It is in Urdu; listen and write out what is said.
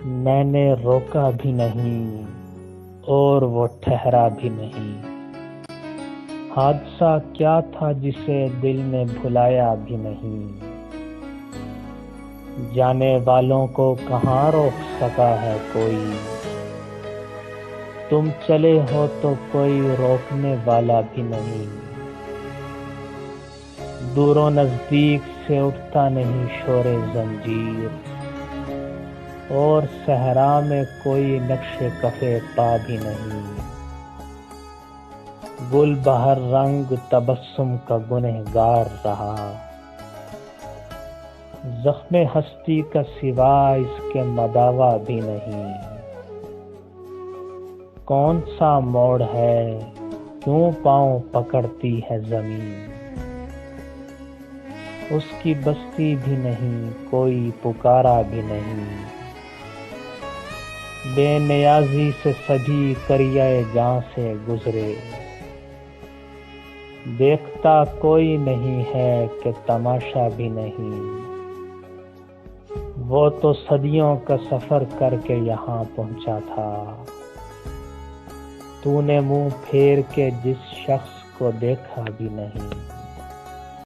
میں نے روکا بھی نہیں اور وہ ٹھہرا بھی نہیں۔ حادثہ کیا تھا جسے دل نے بھلایا بھی نہیں۔ جانے والوں کو کہاں روک سکا ہے کوئی، تم چلے ہو تو کوئی روکنے والا بھی نہیں۔ دور و نزدیک سے اٹھتا نہیں شور زنجیر، اور صحرا میں کوئی نقش کفے پا بھی نہیں۔ گل بہر رنگ تبسم کا گنہگار رہا، زخم ہستی کا سوا اس کے مداوا بھی نہیں۔ کون سا موڑ ہے کیوں پاؤں پکڑتی ہے زمین، اس کی بستی بھی نہیں کوئی پکارا بھی نہیں۔ بے نیازی سے سبھی کریائے جاں سے گزرے، دیکھتا کوئی نہیں ہے کہ تماشا بھی نہیں۔ وہ تو صدیوں کا سفر کر کے یہاں پہنچا تھا، تو نے منہ پھیر کے جس شخص کو دیکھا بھی نہیں۔